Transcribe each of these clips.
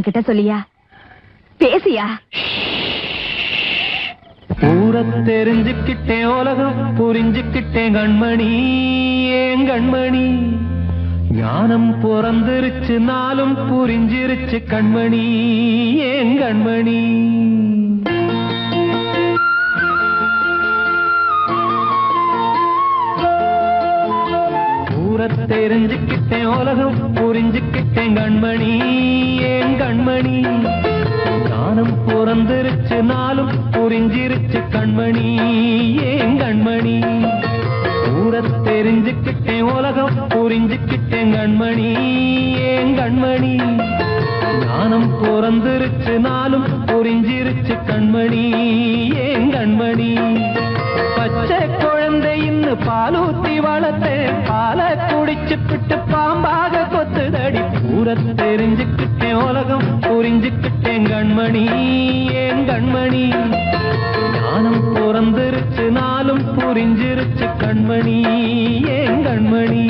கிட்ட சொல்லியா பேசியா? ஊர தெரிஞ்சுக்கிட்டேன், உலகம் புரிஞ்சுக்கிட்டேன் கண்மணி, ஏன் கண்மணி. ஞானம் பிறந்திருச்சு, நாளும் புரிஞ்சிருச்சு கண்மணி, ஏன் கண்மணி. ஊர தெரிஞ்சுக்கிட்டேன், உலகம் புரிஞ்சுக்கிட்டேன் கண்மணி, ஏன் கண்மணி. ஞானம் பிறந்திருச்சு, நாளும் புரிஞ்சிருச்சு கண்மணி, ஏன் கண்மணி. ஊர தெரிஞ்சுக்கிட்டேன், உலகம் புரிஞ்சுக்கிட்டேன் கண்மணி, ஏன் கண்மணி. ஞானம் பிறந்திருச்சு, நாளும் புரிஞ்சிருச்சு கண்மணி, ஏன் கண்மணி. பச்சை குழந்தை இன்னும் பாலூத்தி வளர்த்தேன், பாலை குடிச்சு பிட்டு பாம்பாக கொத்துதடி. ஊர தெரிஞ்சுக்கிட்டேன், உலகம் புரிஞ்சுக்கிட்டேன் கண்மணி, ஏன் கண்மணி. ஞானம் பிறந்திருச்சு, நாளும் புரிஞ்சிருச்சு கண்மணி, ஏன் கண்மணி.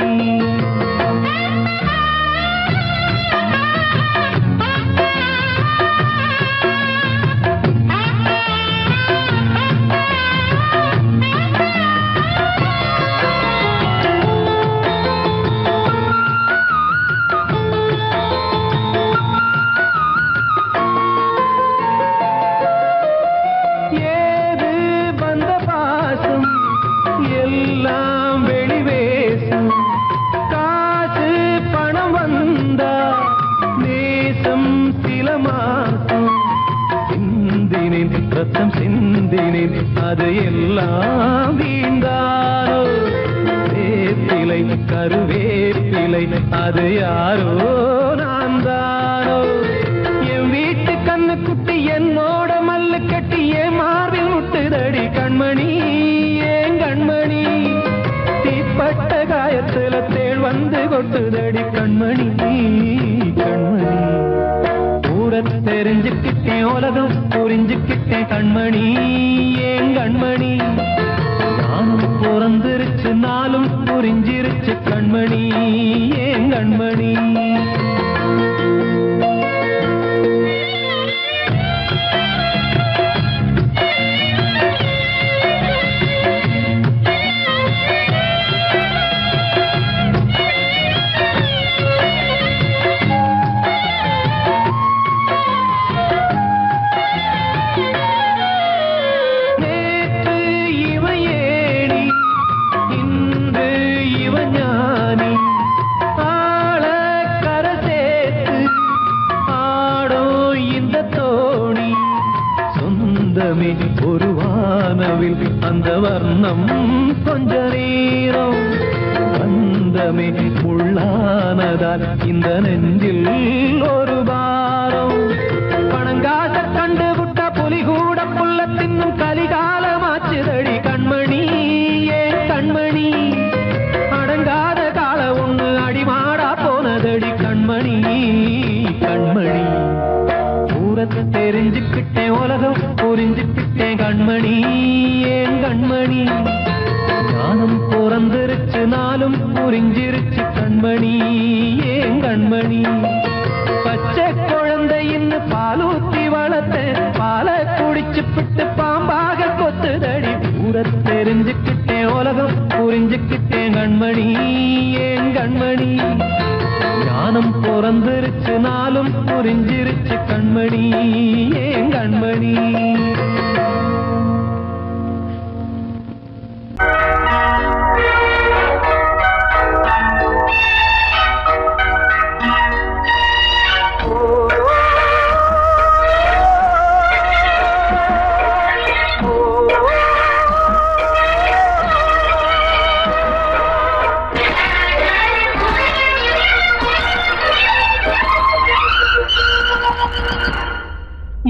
அது எல்லாம் வீண்டாரோ, வேப்பிலை கருவேப்பிலை அது யாரோ நான் தானோ. என் வீட்டு கண்ணு குட்டி என்னோட மல்லு கட்டி என் மார்பில் முட்டுதடி கண்மணி, ஏன் கண்மணி. தீப்பட்ட காயத்துல தேள் வந்து கொட்டுதடி கண்மணி, கண்மணி. ஊர தெரிஞ்சுக்கிட்டேன், உலகம் புரிஞ்சுக்கிட்டேன் கண்மணி, ஏன் கண்மணி. ஞானம் பிறந்திருச்சு, நாளும் புரிஞ்சிருச்சு கண்மணி, ஏன் கண்மணி. ஒரு வானவில் அந்த வர்ணம் கொஞ்ச நேரம் வந்தமே உள்ளானதால் இந்த நெஞ்சில் ஒரு பாரம். பணங்காச கண்டு விட்ட புலி கூட புல்ல தின்னும் கலிகாலமாச்சுதடி கண்மணி, ஏன் கண்மணி. அடங்காத கால ஒண்ணு அடிமாடா போனதடி கண்மணி, கண்மணி. ஊரத்தை தெரிஞ்சுக்கிட்டேன், உலகம் புரிஞ்சுக்கிட்டேன் கண்மணி, ஏன் கண்மணி. ஞானம் பிறந்திருச்சு, நாளும் புரிஞ்சிருச்சு கண்மணி, ஏன் கண்மணி. பச்சை குழந்தை இன்னும் பாலூத்தி வளர்த்தேன், பாலை குடிச்சு பிட்டு பாம்பாக கொத்துதடி. ஊர தெரிஞ்சுக்கிட்டேன், உலகம் புரிஞ்சுக்கிட்டேன் கண்மணி, ஏன் கண்மணி. ஞானம் பிறந்திருச்சு, நாளும் புரிஞ்சிருச்சு கண்மணி, ஏன் கண்மணி.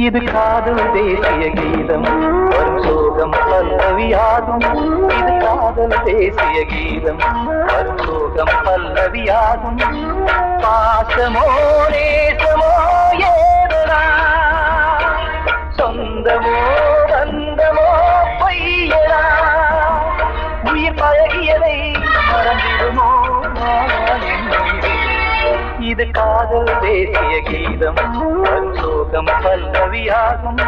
இது காதல் தேசிய கீதம், வரும் சோகம் பல்லவியாகும். இது காதல் தேசிய கீதம், வரும் சோகம் பல்லவியாகும். பாசமோ நேசமோ ஏதனா, சொந்தமோ பந்தமோ பொய்யனா. உயிர் பழகியதை மறந்திடுமோ இது காதல் தேசிய கீதம். சோகம் பல்லவியாகும்.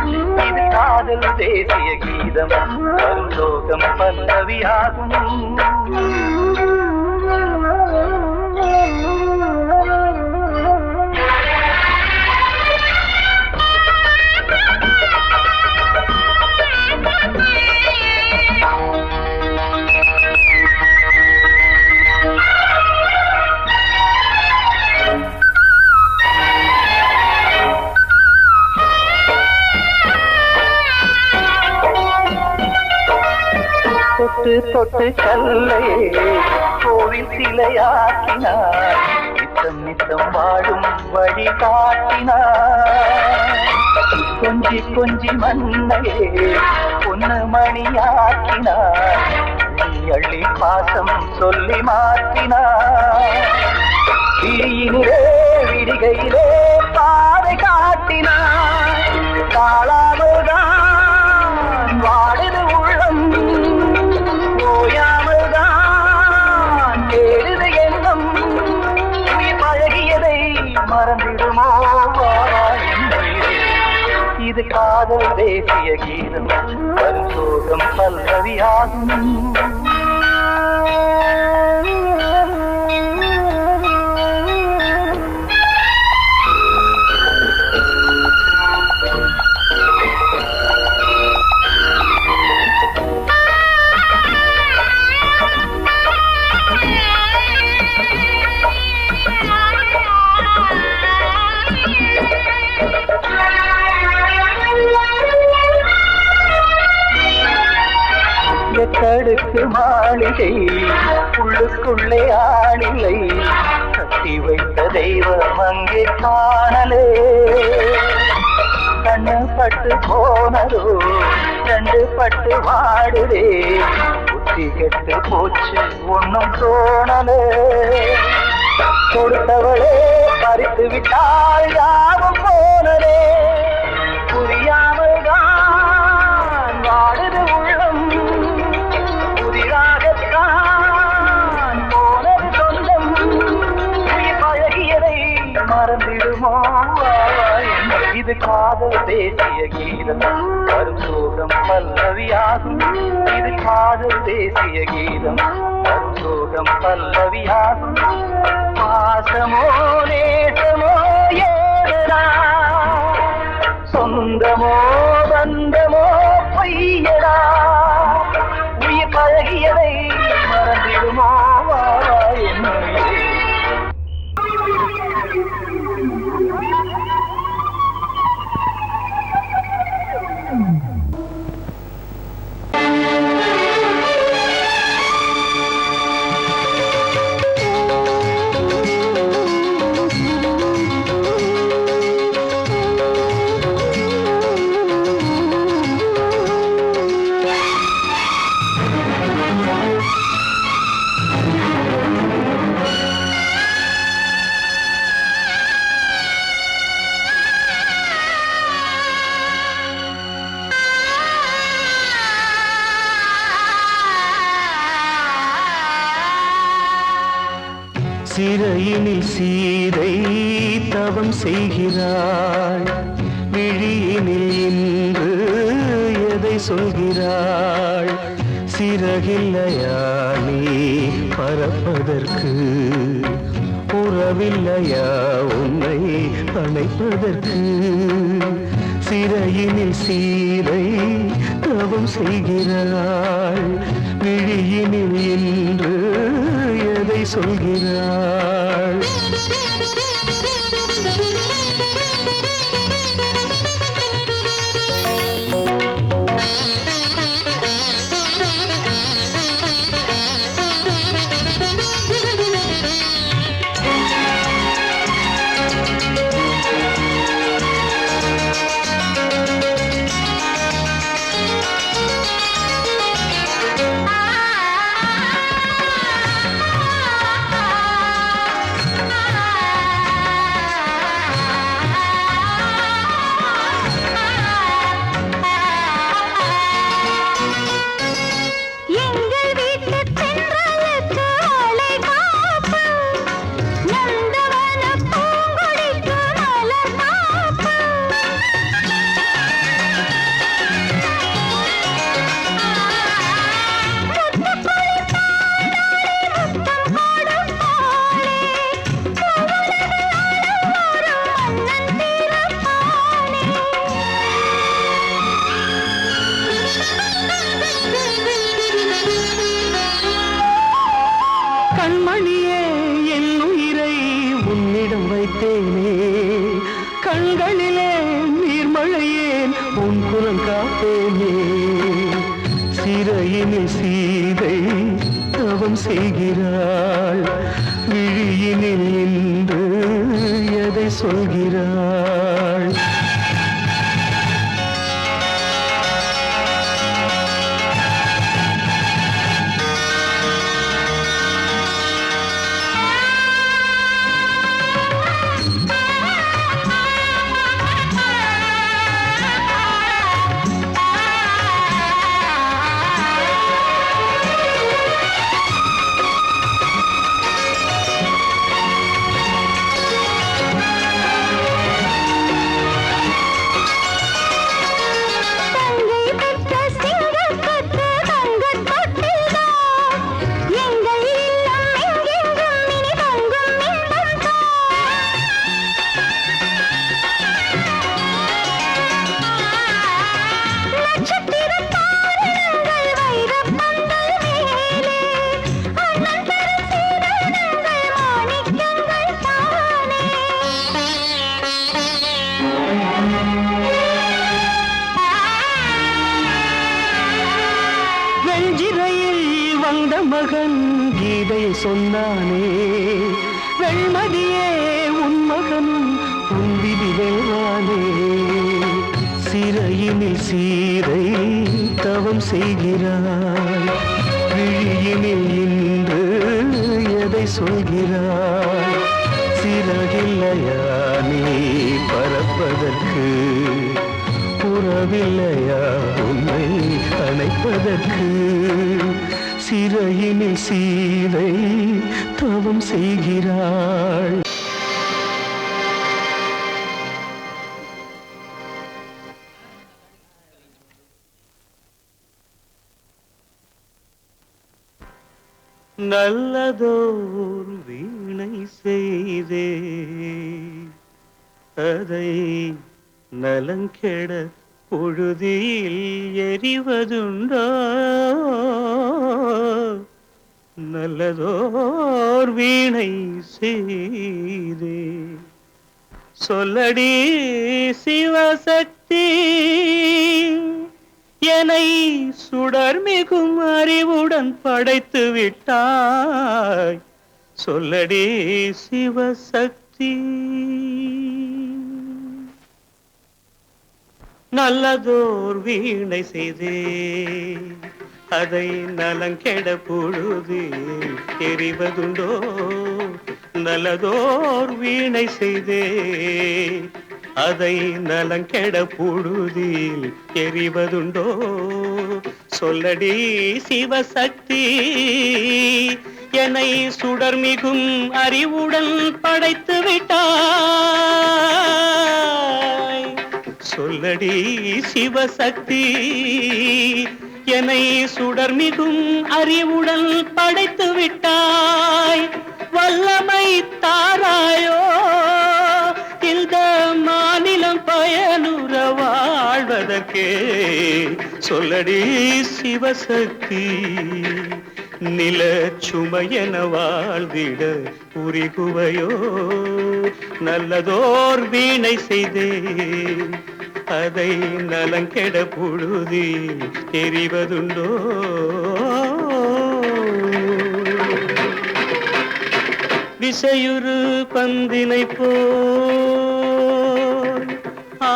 இது காதல் தேசிய கீதம் வரும் சோகம் பல்லவியாகும். தொட்டு தொட்டு கல்லை கோவில் சிலையாக்கினார். நித்தம் நித்தம் வாழும் வழி காட்டினார். கொஞ்சி கொஞ்சி மண்ணையே பொன்னு மணியாக்கினார். அள்ளி பாசம் சொல்லி மாற்றினார். விழியினிலே விடிகையிலே பாதை காட்டினார். தாழாமல்தான் வாடுது உள்ளம், ஓயாமல்தான் தேடுது எண்ணம். உயிர் பழகியதை மறந்திடுமோ இது காதல் தேசிய கீதம் வரும் சோகம் பல்லவியாகும். கடுக்கு மாளிகை உள்ளுக்குள்ளே ஆணிலை கட்டி வைத்த தெய்வம் அங்கே காணலே. கண்ணு பட்டு போனதோ ரெண்டு பட்டு வாடுதே. புத்தி கெட்டு போச்சு ஒன்னும் தோணலே. கொடுத்தவளே பறித்து விட்டால் யாவும் போனதே. புரியாமல் தான் வாடுது உள்ளம், புதிராகத்தான் போனது சொந்தம். உயிர் பழகியதை மறந்திடுமோ இது காதல் தேசிய கீதம் வரும் சோகம் பல்லவியாகும். இது காதல் தேசிய கீதம் வரும் சோகம் பல்லவியாகும். பாசமோ நேசமோ ஏதா, சொந்தமோ பந்தமோ பொய்யடா. உயிர் பழகியதை மறந்திடுமோ என்னுயிரே. சிறையினில் சீதை தவம் செய்கிறாள். விழியினில் இன்று எதை சொல்கிறாள்? சிறகில்லையா நீ பறப்பதற்கு? உறவில்லையா உன்னை அணைப்பதற்கு? சிறையினில் சீதை தவம் செய்கிறாள். விழியினில் இன்று எதை சொல்கிறாள்? நீர்மழையேன் உன் குரல் காப்பேனே சிறையினில் சீதை தவம் செய்கிறாள் விழியினில் இன்று எதை சொல்கிறாள் வந்த மகன் கீதை சொன்னானே வெண்மதியே உன் மகனும் உன் விதி வெல்வானே சிறையினில் சீதை தவம் செய்கிறாள் விழியினில் இன்று எதை சொல்கிறாள் சிறகில்லையா நீ பறப்பதற்கு புறவில்லையா உன்னை அணைப்பதற்கு சிறையினில் சீதை தவம் செய்கிறாள் நல்லதோர் வீணை செய்தே அதை நலங்கெட பொழுதில் எரிவதுண்டோ நல்லதோர் வீணை செய்தே சொல்லடி சிவசக்தி என்னை சுடர் மிகும் அறிவுடன் படைத்து விட்டாய் சொல்லடி சிவசக்தி நல்லதோர் வீணை செய்தே அதை நலங்கெட பொழுது எரிவதுண்டோ நல்லதோர் வீணை செய்தே அதை நலங்கெட பொழுதில் எரிவதுண்டோ சொல்லடி சிவசக்தி என்னை சுடர் மிகும் அறிவுடன் படைத்து விட்டாய் சொல்லடி சிவசக்தி என்னை சுடர் மிகும் அறிவுடன் படைத்து விட்டாய் வல்லமை தாராயோ இந்த மாநிலம் பயனுற வாழ்வதற்கே சொல்லடி சிவசக்தி நில சுமையென வாழ்ந்திட புரிகுவையோ நல்லதோர் வீணை செய்தே அதை நலங்கெட பொழுதில் எரிவதுண்டோ விசையுறு பந்தினை போல் ஆ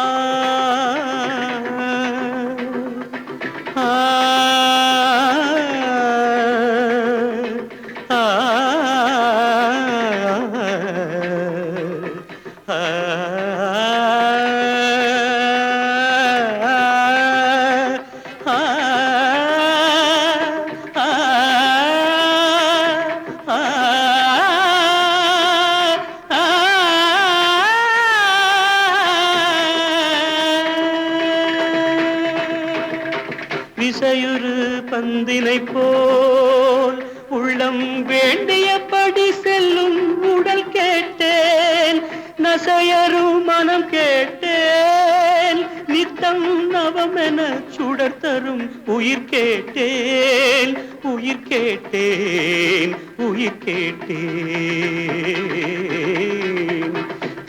விசையுறு பந்தினை போல் உள்ளம் வேண்டியபடி செல்லும் உடல் கேட்டேன் நசையரும் மனம் கேட்டேன் நித்தம் நவமென சுடர் தரும் உயிர் கேட்டேன் உயிர் கேட்டேன் உயிர் கேட்டேன்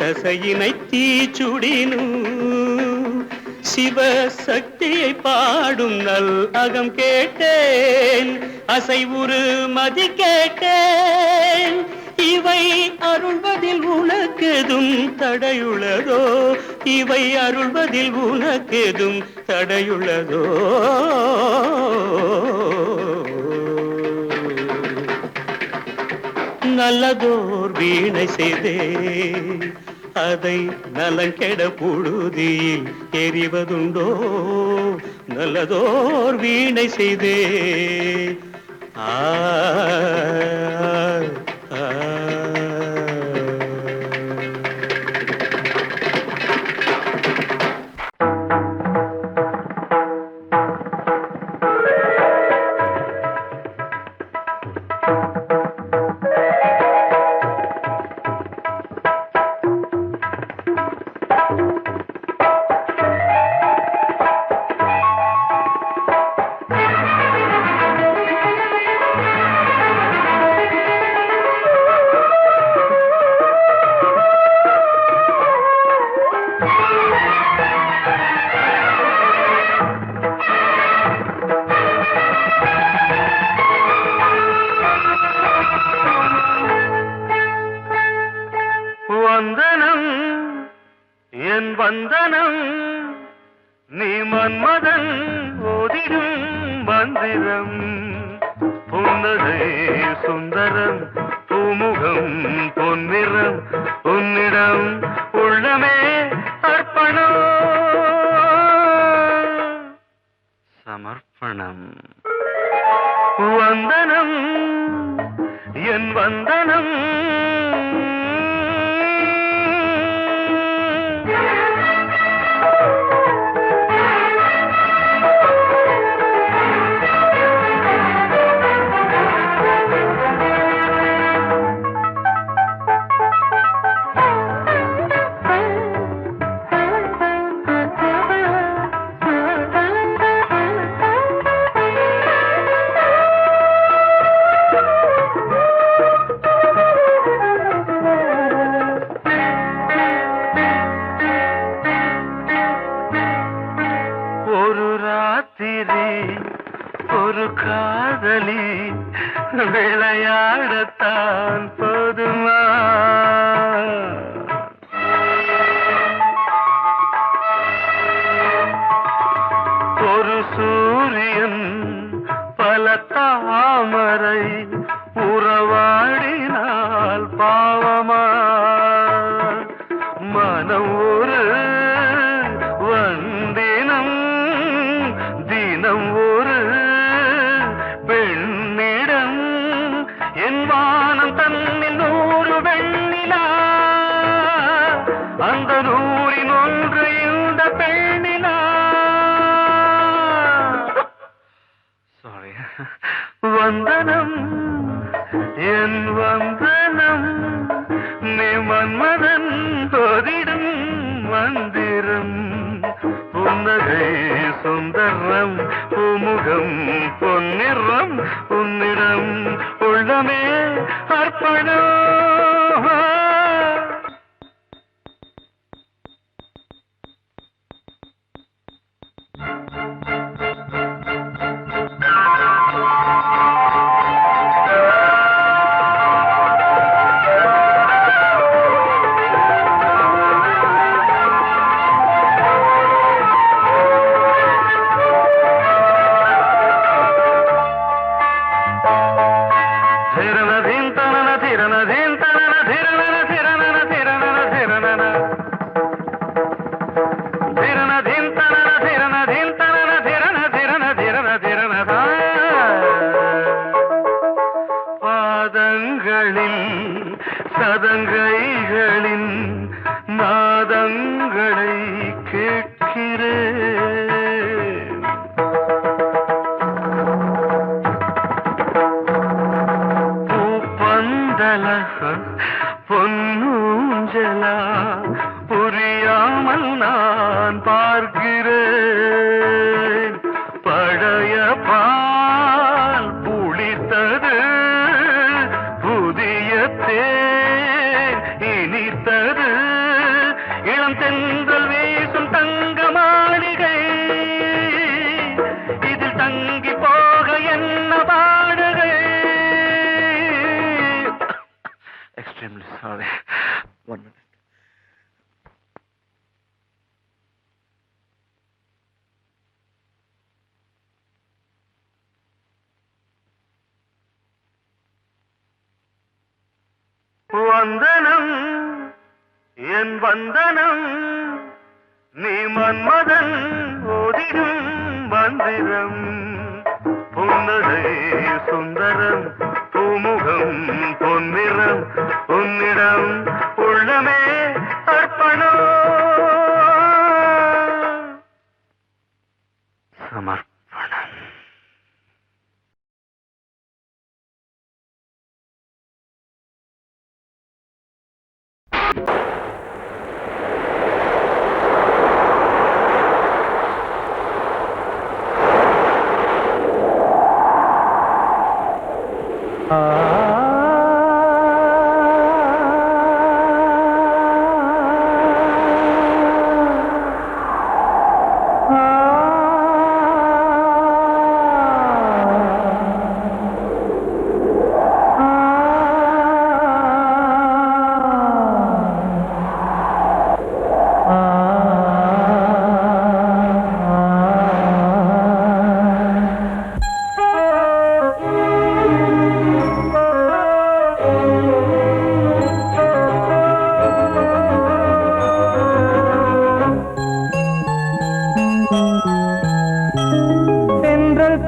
தசையினை தீச்சுடினும் சிவசக்தியை பாடும் நல் அகம் கேட்டேன், அசைவுறு மதி கேட்டேன். இவை அருள்வதில் உனக்கெதும் தடையுள்ளதோ? இவை அருள்வதில் உனக்கெதும் தடையுள்ளதோ? நல்லதோர் வீணை செய்தே அதை நலங்கெட புழுதியில் எறிவதுண்டோ? நல்லதோர் வீணை செய்தே ஆ வந்தனம் என் வந்தனம் நீ மன்மதன் ஓதிடும் மந்திரம் புன்னகை சுந்தரம் பூமுகம் பொன்னிறம் உன்னிடம் உள்ளமே அர்ப்பணம் சமர்ப்பணம் வந்தனம் என் வந்தனம் ஒரு காதலி விளையாடத்தான் போதுமா? ஒரு சூரியன் பல தாமரை உறவாடினால் பாவமா? மனம் ஒரு வந்தினம் தினம் ஒரு பெண்ணிடம் என் வானம் தன்னில் 100 வெண்ணிலா அந்த 100இன் ஒன்று இந்த பெண்ணிலா. சாரி. வந்தனம் என் வந்தனம் நீ மன்மதன் ஓதிடும் மந்திரம் புன்னகை சுந்தரம் பூமுகம் பொன்னிறம் உன்னிடம் உள்ளமே அர்ப்பணம். சதங்கைகளின் நாதங்களை கேட்கிறேன். பூப்பந்தல பொன்னூஞ்சலா புரியாமல் நான் பார்க்கிறேன். பழைய பால் புளித்தது புதிய தேன் இனித்தது வந்தனம் என் வந்தனம் நீ மன்மதன் ஓதிடும் மந்திரம் புன்னகை சுந்தரம் பூமுகம் பொன்னிறம் உன்னிடம் உள்ளமே அர்ப்பணம் சமர்ப்பணம்.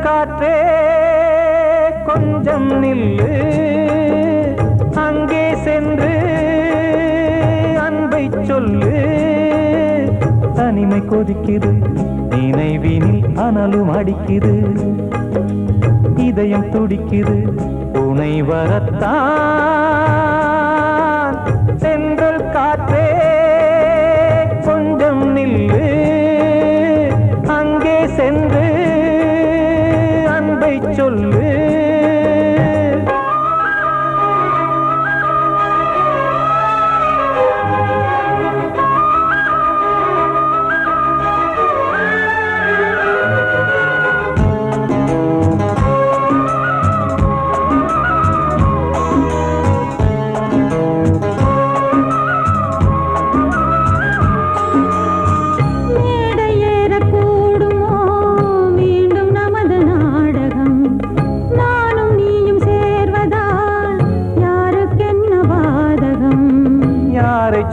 காற்றே கொஞ்சம் நில்லு அங்கே சென்று அன்பை சொல்லு தனிமை கொதிக்குது நினைவினில் அனலும் அடிக்குது இதயம் துடிக்குது துணை வரத்தான் சென்றல் காற்றே கொஞ்சம் நில்லு அங்கே சென்று அன்பை சொல்லு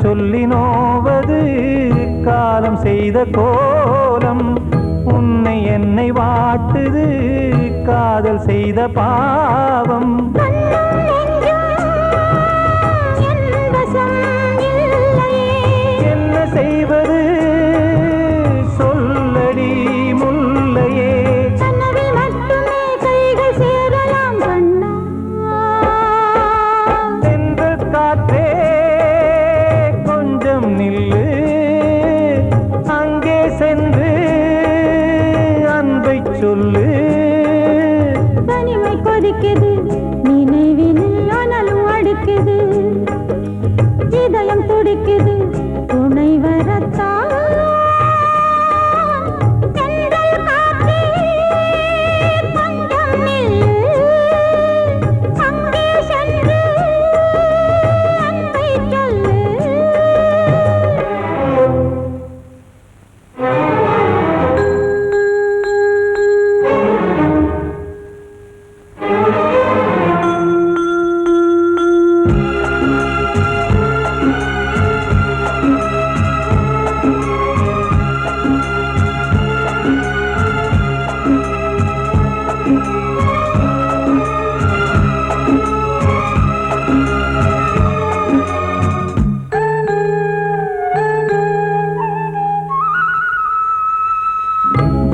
சொல்லி நோவது காலம் செய்த கோலம் உன்னை என்னை வாட்டுது காதல் செய்த பாவம் என்ன செய்வது சொல்லடி முல்லையே சென்று காற்றே நில்லு அங்கே சென்று அன்பை சொல்லு தனிமை கொதிக்குது நினைவினில் அனலும் அடிக்குது இதயம் துடிக்குது துணை வரத்தான்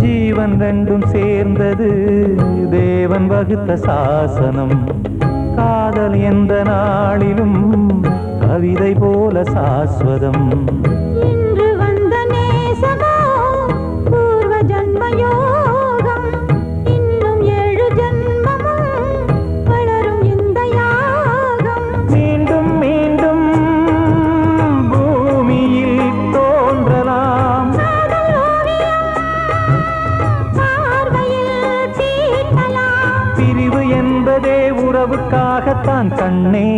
ஜீவன் ரெண்டும் சேர்ந்தது தேவன் வகுத்த சாசனம் காதல் எந்த நாளிலும் கவிதை போல சாஸ்வதம் இன்று வந்த நேசமோ பூர்வ ஜன்மயோகம் இன்னும் 7 ஜன்மமும் வளரும் இந்த யாகம் மீண்டும் மீண்டும் பூமியில் தோன்றலாம் பிரிவு என்பதே உறவுக்காகத்தான் கண்ணே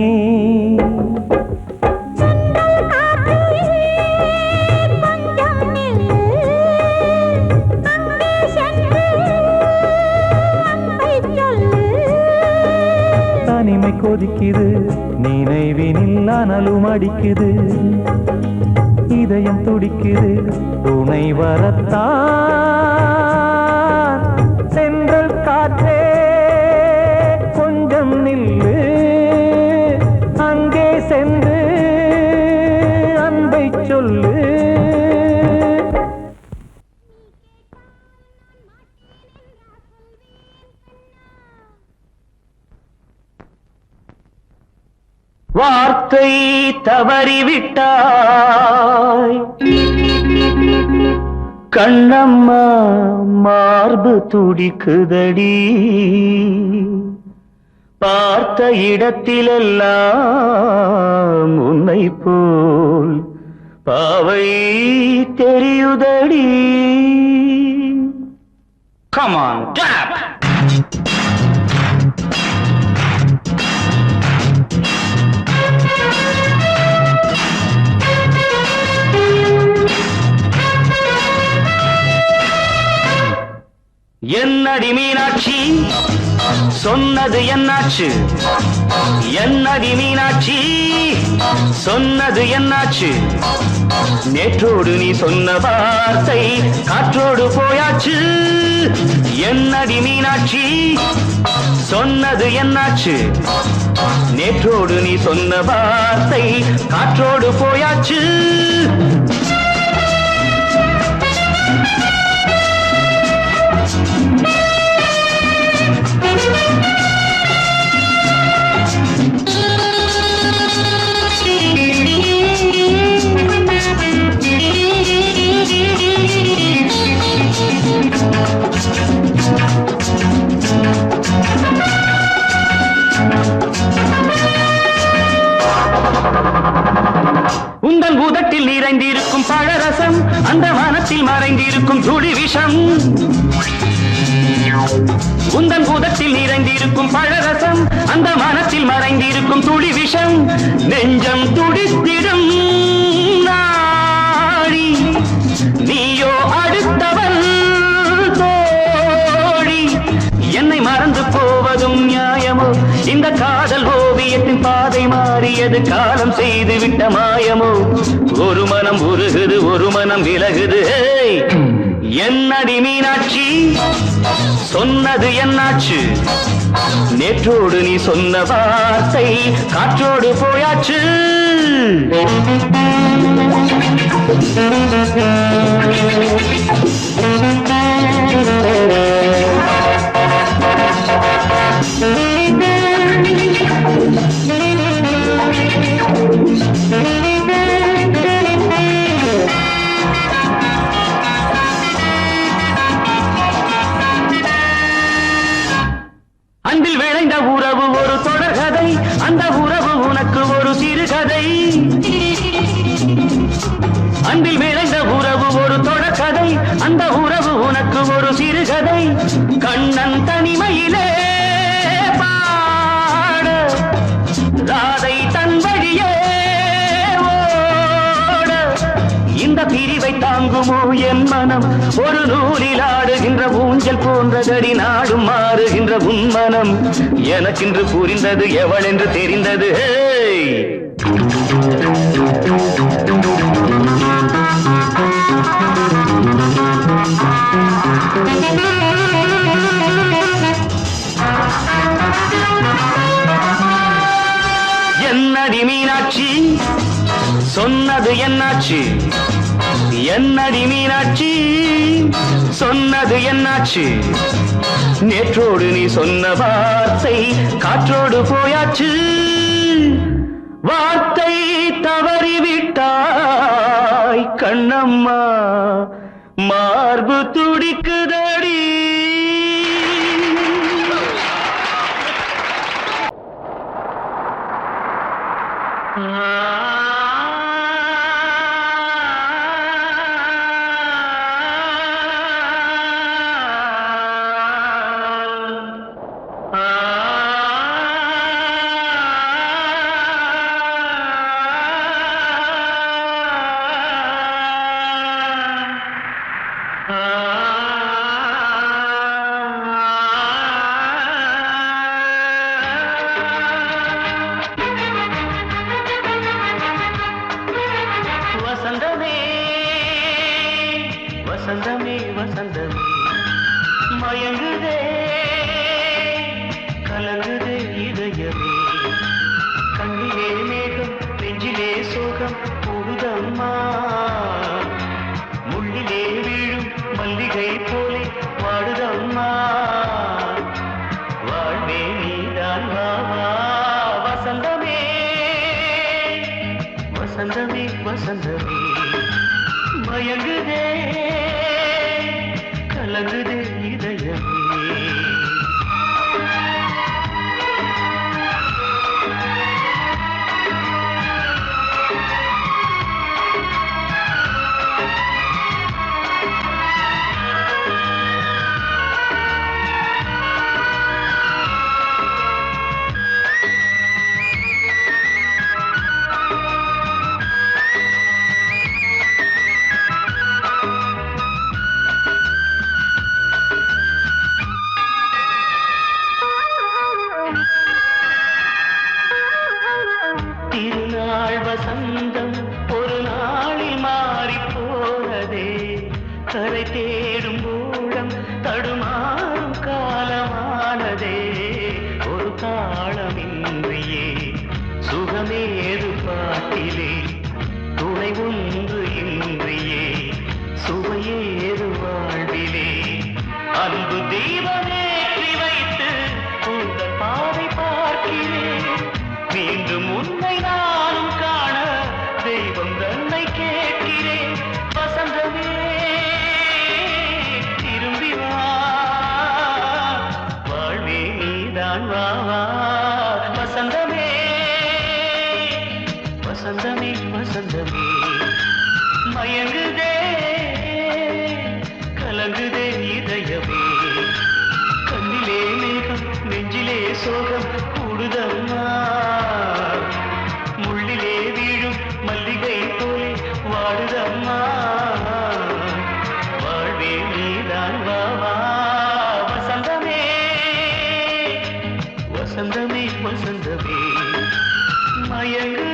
தனிமை கொதிக்குது நினைவினில் அனலும் அடிக்குது இதயம் துடிக்குது துணை வரத்தான் சென்றல் காற்றே கொஞ்சம் நில்லு அங்கே சென்று அன்பை சொல்லு வார்த்தை தவறிவிட்டாய் கண்ணம்மா மார்பு துடிக்குதடி பார்த்த இடத்திலெல்லாம் உன்னை போல் பாவை தெரியுதடி Come on, tap! என்னடி மீனாட்சி சொன்னது என்னாச்சு என்னடி மீனாட்சி சொன்னது என்னாச்சு நேற்றோடு நீ சொன்ன வார்த்தை காற்றோடு போயாச்சு என்னடி மீனாட்சி சொன்னது என்னாச்சு நேற்றோடு நீ சொன்ன வார்த்தை காற்றோடு போயாச்சு உந்தன் உதட்டில் நிறைந்திருக்கும் பழரசம் அந்த மனத்தில் மறைந்திருக்கும் துளி விஷம் உந்தன் உதட்டில் நிறைந்திருக்கும் பழரசம் அந்த மனத்தில் மறைந்திருக்கும் துளி விஷம் நெஞ்சம் துடித்திடும் நாடி நீயோ அடுத்தவன் தோழி என்னை மறந்து போவதும் நியாயமோ இந்த காதல் ஓவியத்தின் பாதை மாறியது காலம் செய்து விட்ட மாயமோ ஒரு மனம் உருகுது ஒரு மனம் விலகுது என்னடி மீனாட்சி சொன்னது என்னாச்சு நேற்றோடு நீ சொன்ன வார்த்தை காற்றோடு போயாச்சு அன்பில் விளைந்த உறவு ஒரு தொடர்கதை அந்த உறவு உனக்கு ஒரு சிறுகதை அன்பில் விளைந்த உறவு ஒரு தொடர்கதை அந்த உறவு உனக்கு ஒரு சிறுகதை கண்ணன் தனிமையிலே பாட ராதை தன் வழியே ஓட இந்த பிரிவை தாங்குமோ என் மனம் ஒரு நூலில் ஆடுகின்ற ஊஞ்சல் போன்றதடி நாடும் மாறுகின்ற உன்மனம் எனக்கென்று புரிந்தது எவள் என்று தெரிந்தது என்னடி மீனாட்சி சொன்னது என்னாச்சு என்னடி மீனாட்சி சொன்னது என்னாச்சு நேற்றோடு நீ சொன்ன வார்த்தை காற்றோடு போயாச்சு வார்த்தை தவறிவிட்டாய் கண்ணம்மா மார்பு துடிக்குதடி வசந்தமே வசந்தமே மயங்குதே கலங்குதே இதயமே கண்ணிலே மேகம் நெஞ்சிலே சோகம் கூடுதம்மா முள்ளிலே வீழும் மல்லிகை போலே வாடுதம்மா வாழ்வே நீதான் வாவா வசந்தமே வசந்தமே வசந்தமே மயங்குதே கலங்குதே இதயமே திருநாள் வசந்தம் ஒரு நாளில் மாறி போனதே கரை தேடும் ஊழம் தடுமாறும் காலமானதே ஒரு தாளமின்றியே சுகமேது பாட்டிலே துணை ஒன்று இன்றியே சுவையேது வாழ்விலே அன்பு தீபமேற்றி வைத்து உங்கள் பாதை பார்க்கிறேன் மீண்டும் உன்னை நானும் காண தெய்வம் தன்னை கேட்கிறேன் வசந்தமே திரும்பி வா வாழ்வே நீதான் வா வா வசந்தமே வசந்தமே வசந்தமே மயங்குதே கலங்குதே இதயமே கண்ணிலே மேகம் நெஞ்சிலே சோகம் கூடுதம்மா முள்ளிலே வீழும் மல்லிகை போலே வாடுதம்மா வாழ்வே நீதான் வா வா வசந்தமே வசந்தமே வசந்தமே மயங்கு